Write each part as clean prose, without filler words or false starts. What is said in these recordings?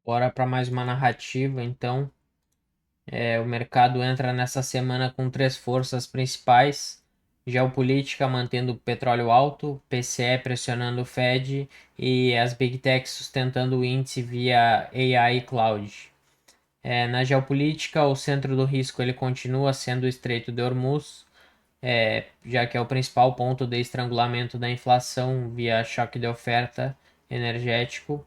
Bora para mais uma narrativa, então. O mercado entra nessa semana com três forças principais: geopolítica mantendo o petróleo alto, PCE pressionando o Fed e as Big Techs sustentando o índice via AI e Cloud. Na geopolítica, o centro do risco ele continua sendo o Estreito de Hormuz, já que é o principal ponto de estrangulamento da inflação via choque de oferta energético,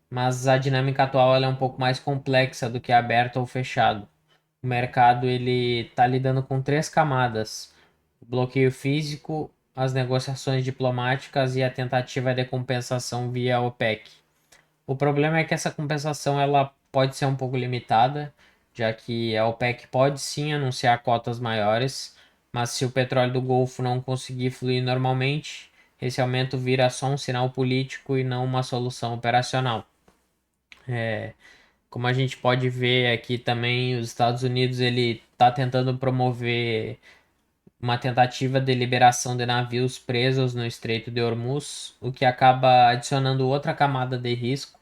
mas a dinâmica atual ela é um pouco mais complexa do que aberto ou fechado. O mercado ele está lidando com três camadas: o bloqueio físico, as negociações diplomáticas e a tentativa de compensação via OPEC. O problema é que essa compensação ela pode ser um pouco limitada, já que a OPEC pode sim anunciar cotas maiores, mas se o petróleo do Golfo não conseguir fluir normalmente, esse aumento vira só um sinal político e não uma solução operacional. Como a gente pode ver aqui também, os Estados Unidos ele está tentando promover uma tentativa de liberação de navios presos no Estreito de Hormuz, o que acaba adicionando outra camada de risco,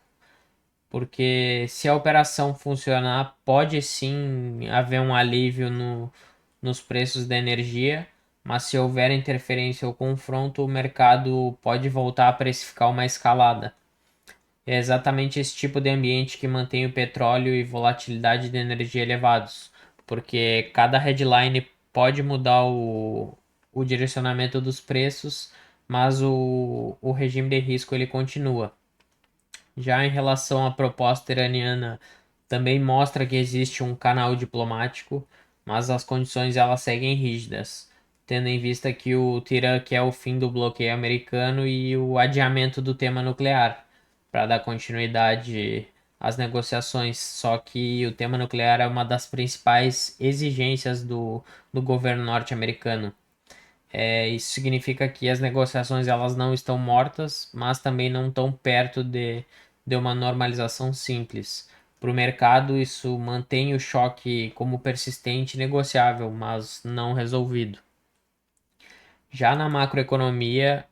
porque se a operação funcionar, pode sim haver um alívio nos preços da energia, mas se houver interferência ou confronto, o mercado pode voltar a precificar uma escalada. É exatamente esse tipo de ambiente que mantém o petróleo e volatilidade de energia elevados, porque cada headline pode mudar o direcionamento dos preços, mas o regime de risco ele continua. Já em relação à proposta iraniana, também mostra que existe um canal diplomático, mas as condições elas seguem rígidas, tendo em vista que o Irã quer o fim do bloqueio americano e o adiamento do tema nuclear, para dar continuidade às negociações. Só que o tema nuclear é uma das principais exigências do governo norte-americano. Isso significa que as negociações elas não estão mortas, mas também não estão perto de uma normalização simples. Para o mercado, isso mantém o choque como persistente e negociável, mas não resolvido. Já na macroeconomia,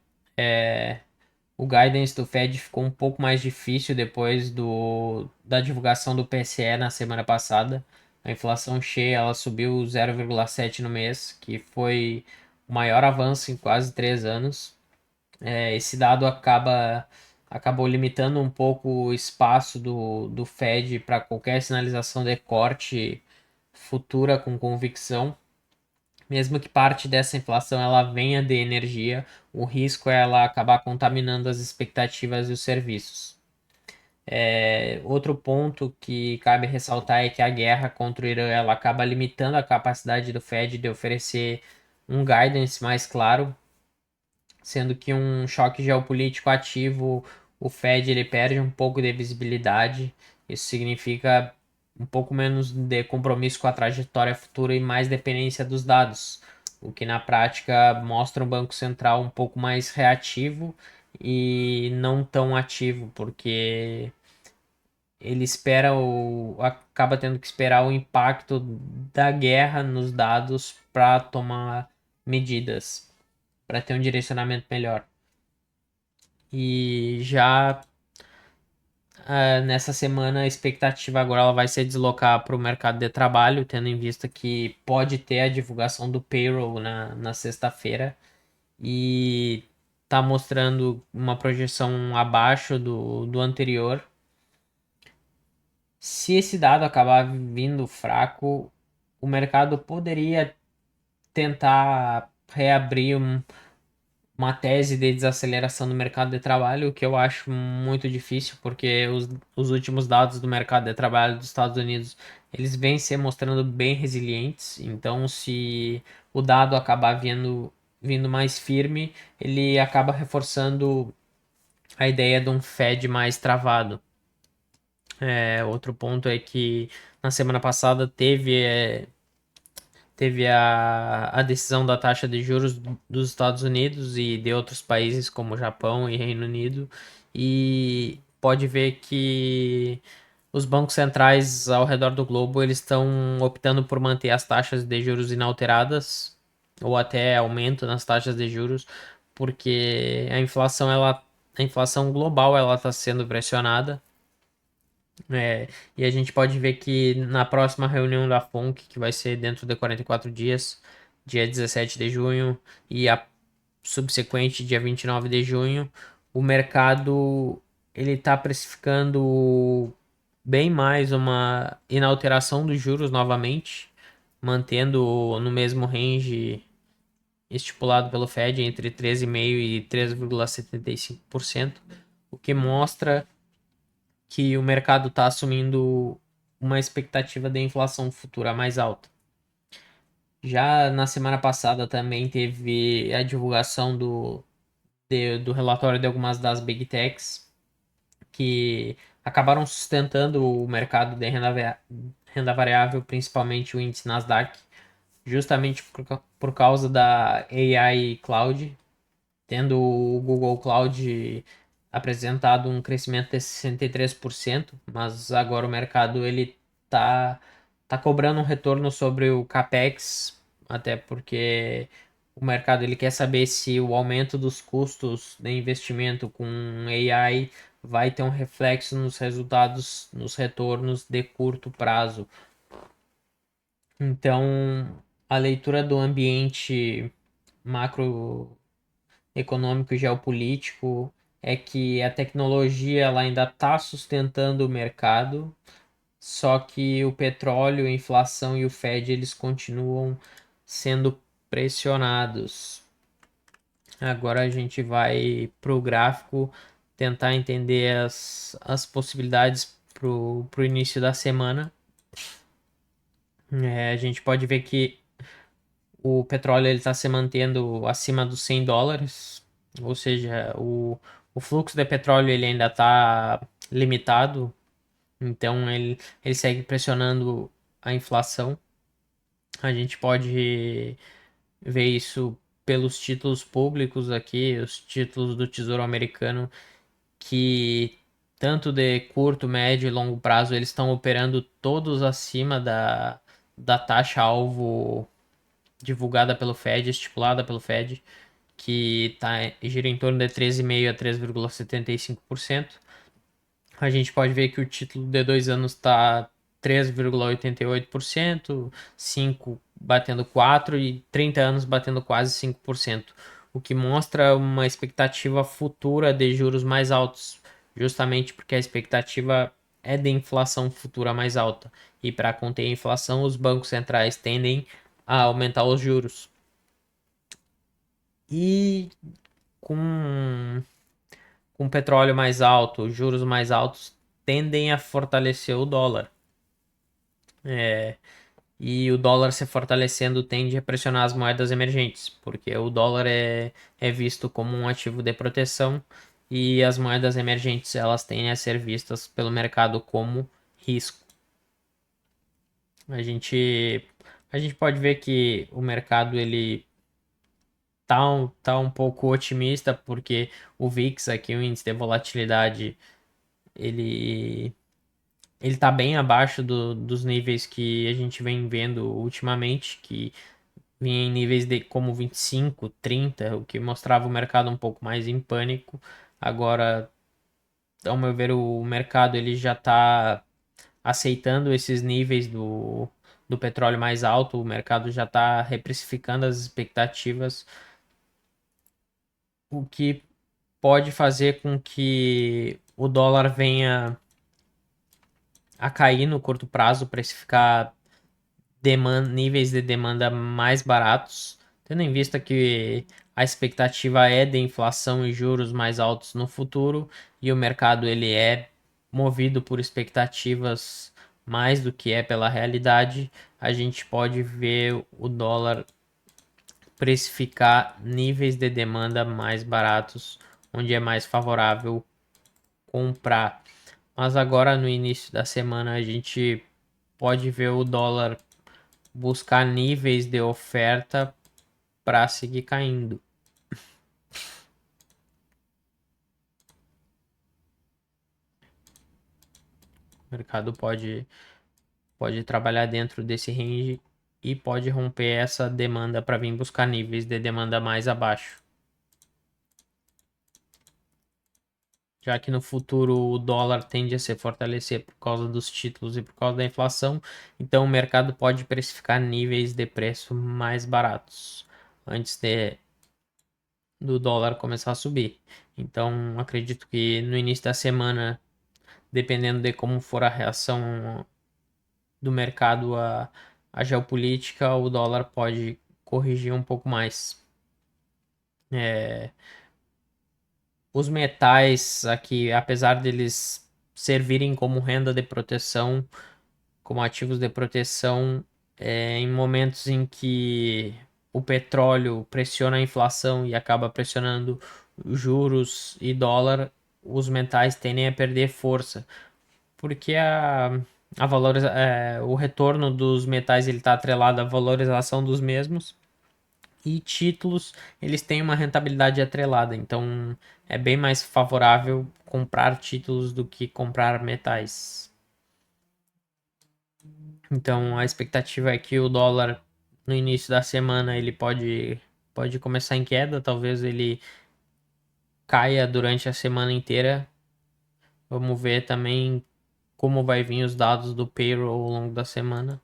o guidance do Fed ficou um pouco mais difícil depois da divulgação do PCE na semana passada. A inflação cheia ela subiu 0,7 no mês, que foi o maior avanço em quase 3 anos. Esse dado acabou limitando um pouco o espaço do Fed para qualquer sinalização de corte futura com convicção. Mesmo que parte dessa inflação ela venha de energia, o risco é ela acabar contaminando as expectativas e os serviços. Outro ponto que cabe ressaltar é que a guerra contra o Irã ela acaba limitando a capacidade do Fed de oferecer um guidance mais claro, sendo que um choque geopolítico ativo, o Fed ele perde um pouco de visibilidade. Isso significa um pouco menos de compromisso com a trajetória futura e mais dependência dos dados, o que na prática mostra um Banco Central um pouco mais reativo e não tão ativo, porque ele espera acaba tendo que esperar o impacto da guerra nos dados para tomar medidas, para ter um direcionamento melhor. E já nessa semana a expectativa agora ela vai ser deslocar para o mercado de trabalho, tendo em vista que pode ter a divulgação do payroll na sexta-feira e tá mostrando uma projeção abaixo do anterior. Se esse dado acabar vindo fraco, o mercado poderia tentar reabrir uma tese de desaceleração do mercado de trabalho, o que eu acho muito difícil, porque os últimos dados do mercado de trabalho dos Estados Unidos, eles vêm se mostrando bem resilientes. Então, se o dado acabar vindo mais firme, ele acaba reforçando a ideia de um Fed mais travado. Outro ponto é que na semana passada teve a decisão da taxa de juros dos Estados Unidos e de outros países como Japão e Reino Unido, e pode ver que os bancos centrais ao redor do globo eles estão optando por manter as taxas de juros inalteradas ou até aumento nas taxas de juros, porque a inflação global ela está sendo pressionada E a gente pode ver que na próxima reunião da FONC, que vai ser dentro de 44 dias, dia 17 de junho, e a subsequente, dia 29 de junho, o mercado ele está precificando bem mais uma inalteração dos juros novamente, mantendo no mesmo range estipulado pelo Fed entre 13,5% e 3,75%, o que mostra que o mercado está assumindo uma expectativa de inflação futura mais alta. Já na semana passada também teve a divulgação do relatório de algumas das Big Techs que acabaram sustentando o mercado de renda variável, principalmente o índice Nasdaq, justamente por causa da AI Cloud, tendo o Google Cloud apresentado um crescimento de 63%, mas agora o mercado ele tá cobrando um retorno sobre o CapEx, até porque o mercado ele quer saber se o aumento dos custos de investimento com AI vai ter um reflexo nos resultados, nos retornos de curto prazo. Então, a leitura do ambiente macroeconômico e geopolítico é que a tecnologia ela ainda está sustentando o mercado, só que o petróleo, a inflação e o Fed eles continuam sendo pressionados. Agora a gente vai para o gráfico tentar entender as possibilidades para o início da semana. A gente pode ver que o petróleo está se mantendo acima dos $100, ou seja, o fluxo de petróleo ele ainda está limitado, então ele segue pressionando a inflação. A gente pode ver isso pelos títulos públicos aqui, os títulos do Tesouro Americano, que tanto de curto, médio e longo prazo eles estão operando todos acima da taxa-alvo divulgada pelo Fed, estipulada pelo Fed, que gira em torno de 13,5% a 3,75%. A gente pode ver que o título de 2 anos está 3,88%, 5 batendo 4% e 30 anos batendo quase 5%, o que mostra uma expectativa futura de juros mais altos, justamente porque a expectativa é de inflação futura mais alta. E para conter a inflação, os bancos centrais tendem a aumentar os juros. E com, com petróleo mais alto, juros mais altos tendem a fortalecer o dólar. E o dólar se fortalecendo tende a pressionar as moedas emergentes, porque o dólar é visto como um ativo de proteção e as moedas emergentes elas tendem a ser vistas pelo mercado como risco. A gente, a gente pode ver que o mercado ele tá um pouco otimista, porque o VIX aqui, o índice de volatilidade, ele ele tá bem abaixo dos níveis que a gente vem vendo ultimamente, que vinha em níveis de como 25, 30, o que mostrava o mercado um pouco mais em pânico. Agora, ao meu ver, o mercado ele já está aceitando esses níveis do petróleo mais alto, o mercado já está reprecificando as expectativas, o que pode fazer com que o dólar venha a cair no curto prazo, precificar níveis de demanda mais baratos, tendo em vista que a expectativa é de inflação e juros mais altos no futuro e o mercado ele é movido por expectativas mais do que é pela realidade, a gente pode ver o dólar precificar níveis de demanda mais baratos, onde é mais favorável comprar. Mas agora no início da semana a gente pode ver o dólar buscar níveis de oferta para seguir caindo. O mercado pode trabalhar dentro desse range e pode romper essa demanda para vir buscar níveis de demanda mais abaixo. já que no futuro o dólar tende a se fortalecer por causa dos títulos e por causa da inflação, então o mercado pode precificar níveis de preço mais baratos antes do dólar começar a subir. Então, acredito que no início da semana, dependendo de como for a reação do mercado à geopolítica, o dólar pode corrigir um pouco mais. É, os metais aqui, apesar deles servirem como renda de proteção, como ativos de proteção, em momentos em que o petróleo pressiona a inflação e acaba pressionando juros e dólar, os metais tendem a perder força, porque o retorno dos metais ele está atrelado à valorização dos mesmos e títulos eles têm uma rentabilidade atrelada, então é bem mais favorável comprar títulos do que comprar metais. Então a expectativa é que o dólar no início da semana ele pode começar em queda, talvez ele caia durante a semana inteira. Vamos ver também como vai vir os dados do payroll ao longo da semana.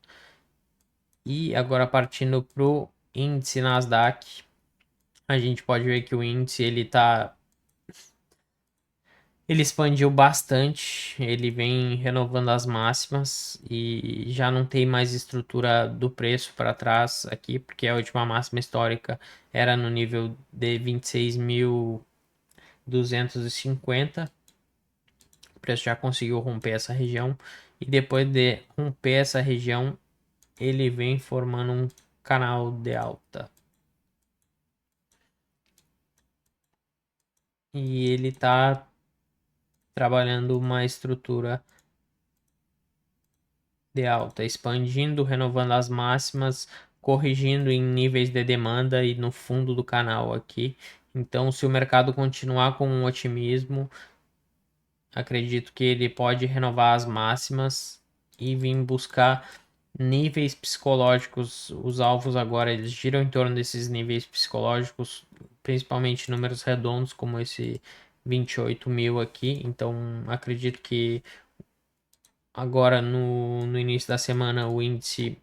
E agora partindo para o índice Nasdaq, a gente pode ver que o índice ele expandiu bastante, ele vem renovando as máximas e já não tem mais estrutura do preço para trás aqui, porque a última máxima histórica era no nível de 26.250. O preço já conseguiu romper essa região e depois de romper essa região, ele vem formando um canal de alta. E ele está trabalhando uma estrutura de alta, expandindo, renovando as máximas, corrigindo em níveis de demanda e no fundo do canal aqui. Então, se o mercado continuar com um otimismo, acredito que ele pode renovar as máximas e vir buscar níveis psicológicos. Os alvos agora eles giram em torno desses níveis psicológicos, principalmente números redondos como esse 28 mil aqui. Então, acredito que agora no início da semana o índice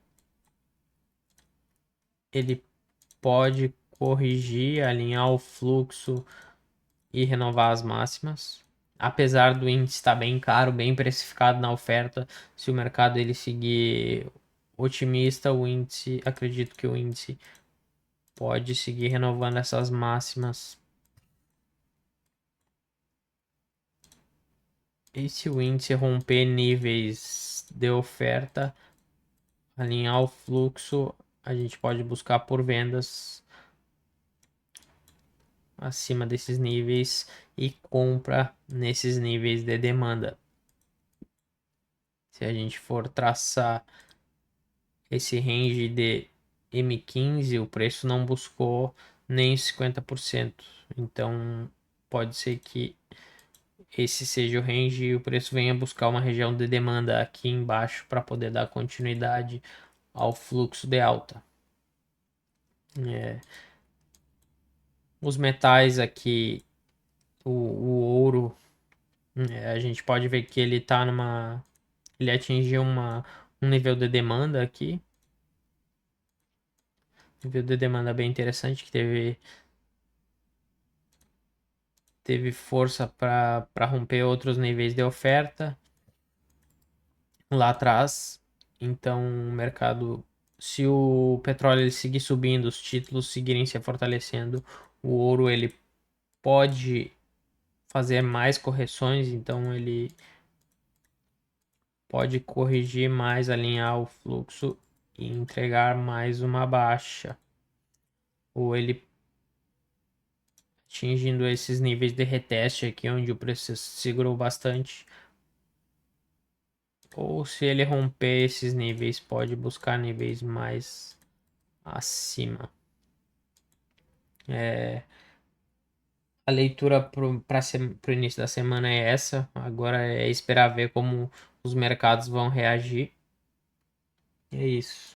ele pode corrigir, alinhar o fluxo e renovar as máximas. Apesar do índice estar bem caro, bem precificado na oferta, se o mercado ele seguir otimista, acredito que o índice pode seguir renovando essas máximas. E se o índice romper níveis de oferta, alinhar o fluxo, a gente pode buscar por vendas acima desses níveis e compra nesses níveis de demanda. Se a gente for traçar esse range de M15, o preço não buscou nem 50%. Então, pode ser que esse seja o range e o preço venha buscar uma região de demanda aqui embaixo para poder dar continuidade ao fluxo de alta. Os metais aqui, o ouro, a gente pode ver que ele atingiu um nível de demanda aqui, nível de demanda bem interessante que teve força para romper outros níveis de oferta lá atrás. Então, o mercado, se o petróleo ele seguir subindo, os títulos seguirem se fortalecendo, o ouro ele pode fazer mais correções, então ele pode corrigir mais, alinhar o fluxo e entregar mais uma baixa. Ou ele atingindo esses níveis de reteste aqui, onde o preço segurou bastante. Ou se ele romper esses níveis, pode buscar níveis mais acima. A leitura para o início da semana é essa. Agora é esperar ver como os mercados vão reagir. E é isso.